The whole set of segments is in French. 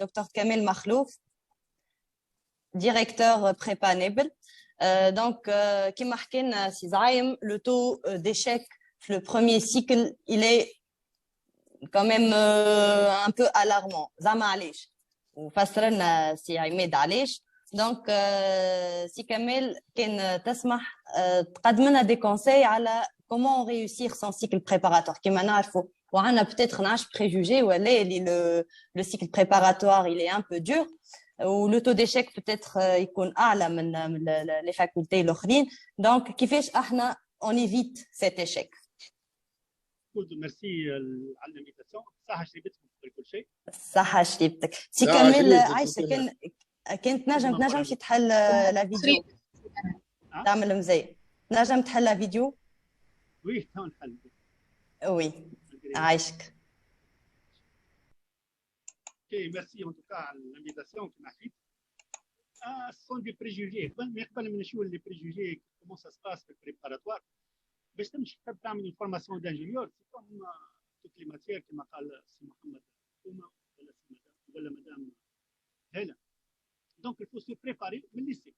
Dr Kamel Makhlouf, directeur prépa Nebel. Donc, qui marque le taux d'échec le premier cycle, il est quand même un peu alarmant. زعما علاش وفسرنا سي عماد علاش. Donc, si Kamel كان تسمح تقدم لنا des conseils على comment réussir son cycle préparatoire كما نعرفوا وعندنا peut-être نعرف préjugé ولا اللي le cycle préparatoire il est un peu dur ou le taux d'échec peut-être يكون اعلى من les facultés الاخرين. Donc كيفاش احنا on évite cet échec. ميرسي على الانفيتاسيون. صحه شريبتكم كل شيء. صحه شريبتك. سي كامل عايشه كنت نجم شي تحل لا فيديو تعمل مزيان. نجم تحل لا فيديو. وي تو نحل. وي عايشك. اوكي ميرسي ان توكا على الانفيتاسيون كما حكيت. سون دي بريجوجي قبل ما نشوف لي بريجوجي كومون سا سباس في البريباراتوار باش تمشي تحب تعمل une formation d'ingénieur c'est comme toutes les matières كما قال سي محمد كوما ولا مدام هلا. Donc il faut se préparer من الليسي.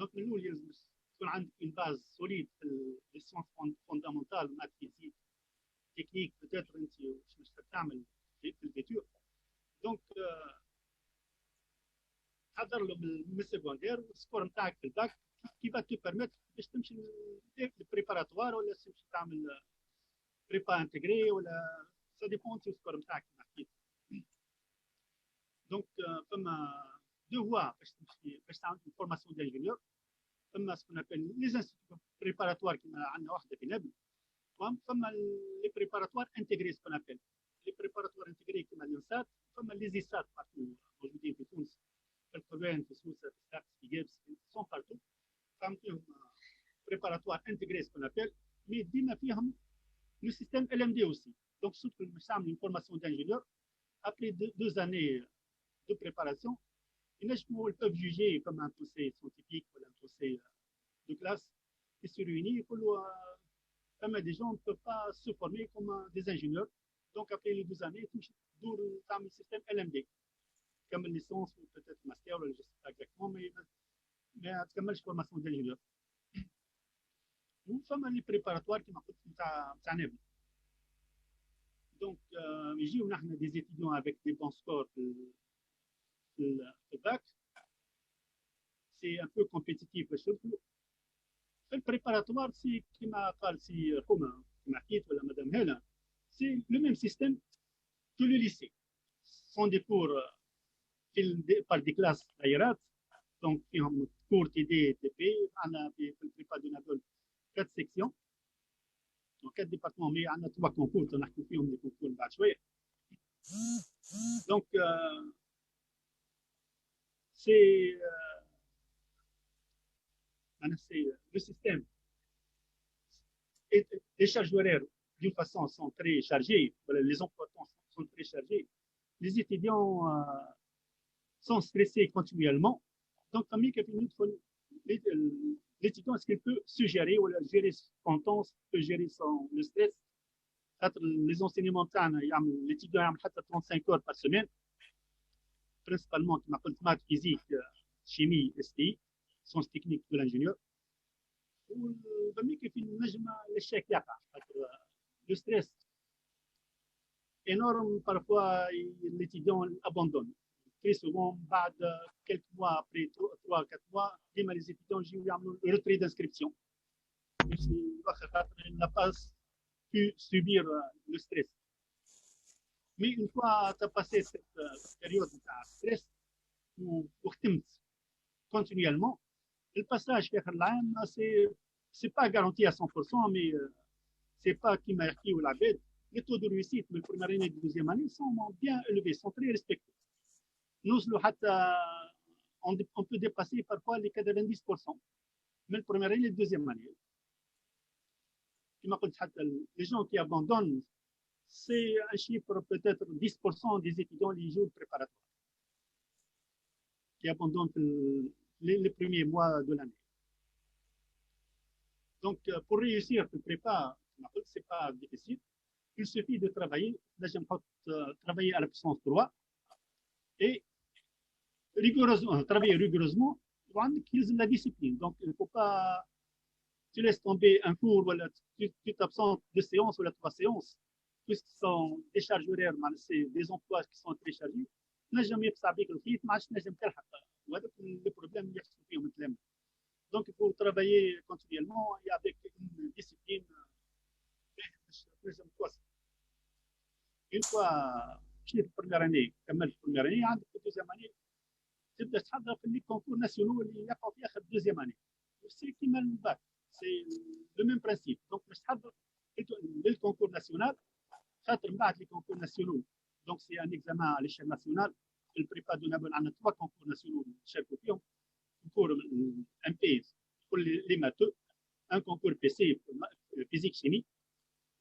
Donc من الاول لازم تكون عندك une base solide في les sciences fondamentales maths physique technique peut-être انت باش تعمل في الفيتور. Donc حضر له من السكوندير السكور نتاعك في الباك qui va te permettre باش تمشي للبريباراتوار ولا تمشي تعمل بريبا انتجري ولا سا ديبون تي السكور نتاعك كما حكيت. دونك فما دو فوا باش تعمل فورماسيون دانجينيور. فما سكون ابل لي انستيتيو بريباراتوار كما عندنا واحده في نابل. فما لي بريباراتوار انتجري سكون ابل لي بريباراتوار انتجري كما الانسات. فما لي زيسات موجودين في تونس في القروان في سوسه في ساكس في جيبس سون بارتو. فيهم بريباراتوار انتجري سكون ابل مي ديما فيهم لو سيستيم ال ام دي اوسي. دونك سوت باش تعمل اون فورماسيون دانجينيور ابري 2 années de préparation ينجموا peuvent juger comme un dossier scientifique ou un dossier de classe qui se réunit يقولوا فما des gens ne peuvent pas se former comme des ingénieurs. Donc après les 2 années تمشي تدور تعمل سيستيم ال ام دي كمل ليسونس ou peut-être master ولا je sais pas exactement mais ما تكملش فورماسيون دانجينيور. وفما لي بريباراتوار كما قلت نتاع نابل. دونك يجيو نحن دي زيتيديون افيك دي بون سكور في الباك سي ان بو كومبيتيتيف باش تدخلوا في البريباراتوار. سي كما قال سي خوما كما حكيت ولا مدام هاله سي لو ميم سيستيم كو لو ليسي سون دي كور بار دي كلاس دايرات. دونك فيهم كور تي دي تي بي. عندنا في البريبا دو نابل 4 سيكسيون دونك 4 ديبارتمون مي عندنا 3 كونكور نحكيو فيهم لي كونكور بعد شويه. دونك سي انا سي لو سيستيم les charges horaires d'une façon sont très chargées. Les emplois sont très chargés. Les étudiants sont stressés continuellement. Donc, comme l'étudiant, est-ce qu'il peut se gérer ou gérer son temps, peut gérer le stress? Les enseignements, l'étudiant a 35 heures par semaine, principalement, comme appelle maths, physique, chimie, STI, sciences techniques de l'ingénieur. وبميك في النجمة الشيك يقع le stress énorme parfois l'étudiant abandonne très souvent بعد quelques mois après 3-4 mois ديما les étudiants يجيو يعملوا retrait d'inscription il n'a pas pu subir le stress. Mais une fois tu as passé cette période de stress وختمت continuellement le passage vers l'âme c'est pas garanti à 100% mais c'est pas qui m'a écrit ou la bête. Les taux de réussite de la première année et de la deuxième année sont bien élevés, sont très respectés. Nous, on peut dépasser parfois les 90%, mais la première année et la deuxième année. Les gens qui abandonnent, c'est un chiffre peut-être 10% des étudiants les jours préparatoires qui abandonnent les premiers mois de l'année. Donc, pour réussir le prépa, c'est pas difficile. Il suffit de travailler. Là, j'aime pas travailler à la puissance 3. et rigoureusement, travailler rigoureusement, qu'ils aient la discipline. Donc, il ne faut pas, tu laisses tomber un cours, voilà, tu t'absentes 2 séances ou 3 séances, puisque ce sont des charges horaires, c'est des emplois qui sont très chargés. نجم يقطع بك الخيط ما عادش نجم تلحق وهذاك البروبليم اللي يحصل فيهم التلاميذ. دونك il faut travailler continuellement et avec une discipline باش تنجم توصل. Une fois مشيت في البريمير اني كملت البريمير اني عندك في الدوزيام اني تبدا تحضر في لي كونكور ناسيونال اللي يقعوا في اخر الدوزيام اني سي كيما الباك سي لو ميم برانسيب. دونك باش تحضر للكونكور ناسيونال خاطر من بعد لي كونكور ناسيونال دونك سي ان اكزامان على ليشيل ناسيونال. البريبا دو نابل عندنا 3 كونكور ناسيونال نشاركوا فيهم. كونكور ام بي كل لي ماتو، ان كونكور بي سي فيزيك شيمي،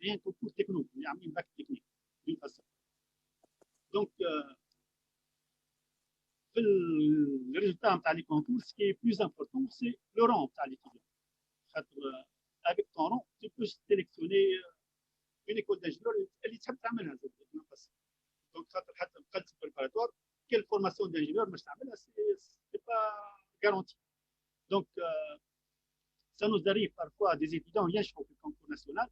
et un concours techno اللي عاملين باك تكنيك دون فاسون. دونك في الريزلتا نتاع لي كونكور سكي بلوز امبورطون سي لو رون نتاع ليتيديون. خاطر افيك طون رون tu peux sélectionner une école d'ingénieur اللي تحب تعملها دون فاسون. دونك خاطر حتى بقلت بريباراتوار quelle formation d'ingénieur باش تعملها c'est pas garanti. Donc ça nous arrive parfois des étudiants ينجحوا في الكونكور ناسيونال.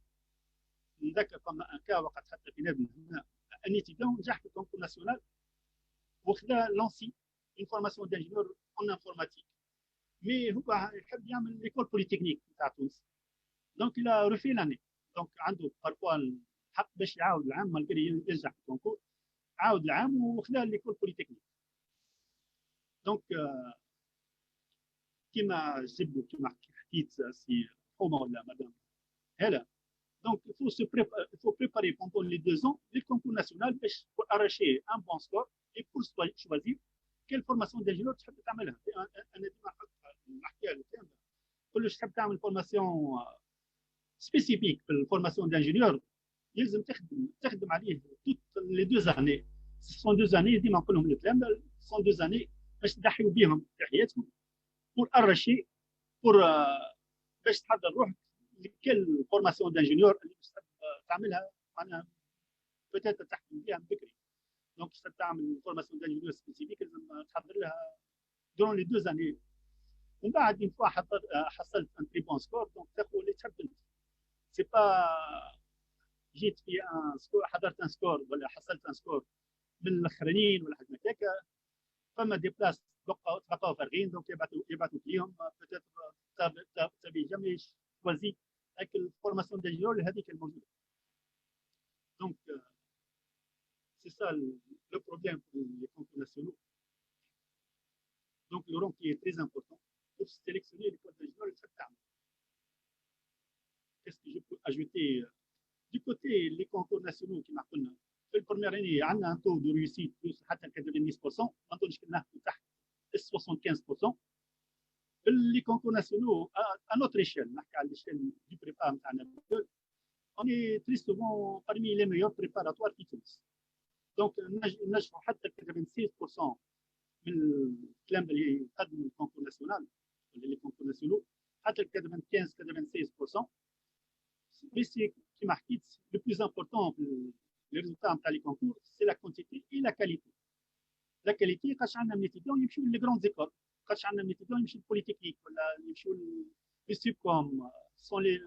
نذكر فما ان كا وقت حتى في نادي هنا ان étudiant نجح في الكونكور ناسيونال وخذا لونسي une formation d'ingénieur en informatique. مي هو يحب يعمل ليكول بوليتكنيك نتاع تونس. دونك il a refait l'année. دونك عنده بارفوا الحق باش يعاود العام مالغري ينجح في الكونكور، عاود العام وخذا ليكول بوليتكنيك. دونك كيما جبدوا كيما حكيت سي حومه ولا مدام هلا. Donc, il faut préparer pendant les 2 ans les concours nationaux pour arracher un bon score et pour choisir quelle formation d'ingénieur tu veux تعملها. أنا ديما نحكيها للكلام ده. كل واش تحب تعمل فورماسيون سبيسيفيك في الفورماسيون d'ingénieur يلزم تخدم عليه les 2 années. Ce sont 2 années ديما نقول لهم الكلام ده. Ce sont 2 années باش تضحيوا بهم في حياتكم pour arracher pour باش تحضر روحك لكل فورماسيون دانجينيور اللي تحب تعملها معناها بتاتا تحكم بها من بكري. دونك تحب تعمل فورماسيون دانجينيور سبيسيفيك لازم تحضر لها دورون لي 2 années. ومن بعد اون فوا حصلت ان تري بون سكور دونك تاخذ اللي تحب انت. سي با جيت في ان سكور حضرت ان سكور ولا حصلت ان سكور من الاخرين ولا حاجه هكاك. فما دي بلاس بقاو فارغين دونك يبعثوا فيهم بتاتر تبي جامي choisi avec la formation d'ingénieur هذيك الموجوده. Donc c'est ça le problème pour les concours nationaux. Donc le rang qui est très important pour sélectionner l'école d'ingénieur et cette terme. Qu'est-ce que je peux ajouter du côté les concours nationaux qui marquent في البريمير اني عندنا un taux de réussite plus حتى 90%. ما نظنش كنا تحت 75%. Les concours nationaux, à notre échelle, à l'échelle du prépa, on est très souvent parmi les meilleurs préparatoires qui sont. Donc, nous avons 96% من الكلام اللي يقدم الكونكور ناسيونال ولا لي كونكور ناسيونال حتى 95-96%. Mais c'est كما حكيت le plus important في les résultats نتاع لي كونكور c'est la quantité et la qualité. La qualité قاش عندنا من étudiants يمشيو لي grandes écoles. قاش عندنا من étudiants يمشيو للبوليتكنيك ولا يمشيو للسيبكوم سون لي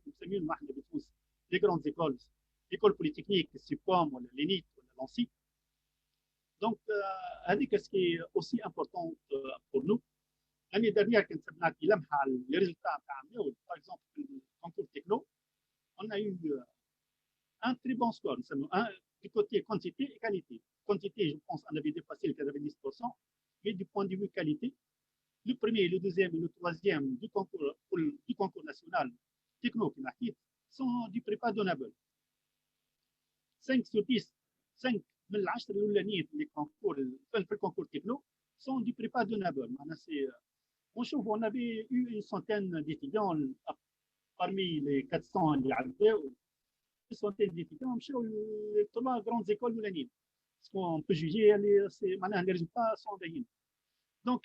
نسميهم احنا بتونس لي grandes écoles. l'école polytechnique, السيبكوم ولا لينيت ولا لونسي. Donc, هذيك ce qui est aussi important pour nous. L'année dernière, quand on a dit les résultats par exemple, le concours techno, on a eu un très bon score. Du côté quantité et qualité. Quantité, je pense, on avait dépassé le 90%, mais du point de vue qualité, le premier, le deuxième et le troisième du concours national techno qui sont du prépa donnable. 5 sur 10, 5 من العشر الاولانيين في الكونكور تكنو sont du prépa donnable. ونشوف on avait eu une centaine d'étudiants parmi les 400 اللي عداو. une centaine d'étudiants مشاو للطلاب grandes écoles الاولانيين. parce qu'on peut juger معناها les résultats sont باينين. donc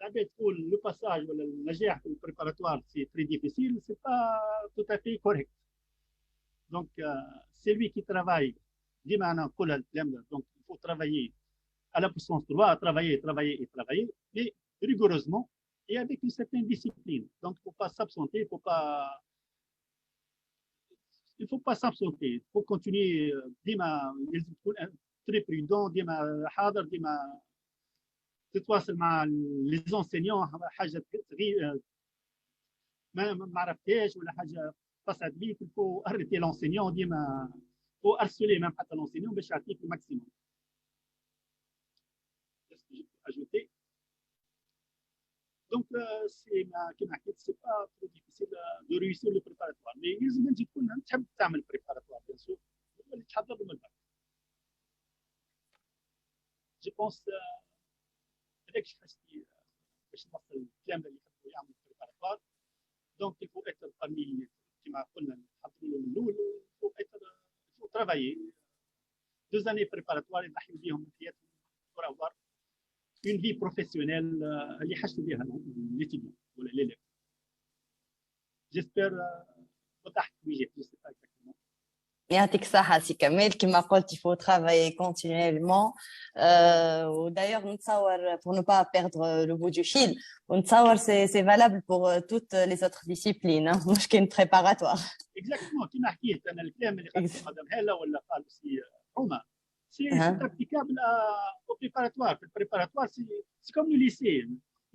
العباد تقول le passage ولا النجاح في البريباراتوار c'est très difficile, c'est pas tout à fait correct. donc c'est lui qui travaille ديما انا نقولها الكلام ده. donc il faut travailler à la puissance 3, à travailler, travailler et travailler, mais rigoureusement et avec une certaine discipline. Donc, il ne faut pas s'absenter, il faut pas s'absenter, il faut continuer ديما لازم تكون très prudent ديما حاضر ديما تتواصل مع لي زونسينيون حاجه تغير ما عرفتهاش ولا حاجه تصعد بيك الفو ارتي لونسينيون ديما فو ارسولي ميم حتى لونسينيون باش يعطيك الماكسيموم. ajouter donc c'est كما حكيت سي با ترو ديفيسيل دو ريوسير لو بريباراتوار مي لازم انت تكون تحب تعمل بريباراتوار بيان سور اللي تحضر له من بعد. جو بونس هذاك الشيء حسيت باش نوصل الكلام اللي يحبوا يعملوا بريباراتوار دونك il faut être parmi كما قلنا نحضروا له من الاول il faut être il faut travailler 2 années préparatoires يضحيوا بهم من حياتهم pour avoir une vie professionnelle اللي حاجته بها l'étudiant ولا l'élève. J'espère وضحت وجهي je sais pas exactement. يعطيك الصحة سي كمال كما قلت il faut travailler continuellement d'ailleurs نتصور pour ne pas perdre le bout du fil ونتصور c'est valable pour toutes les autres disciplines مش كان préparatoire. Exactement كما حكيت أنا الكلام اللي قالته مدام هالة ولا قال سي حومة c'est applicable au préparatoire. Le préparatoire, c'est comme le lycée.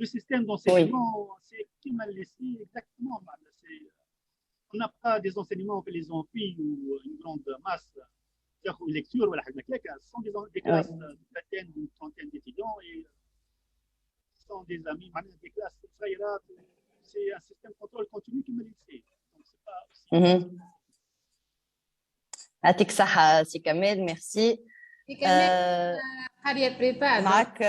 Le système d'enseignement, c'est comme le lycée, exactement. On n'a pas des enseignements que les amphis ou une grande masse de lecture. Ce sont des classes de vingtaine ou une trentaine d'étudiants et ce sont des amis, des classes. C'est un système de contrôle continu comme le lycée. Donc, c'est pas aussi. يعطيك الصحة سي كمال ميرسي. معك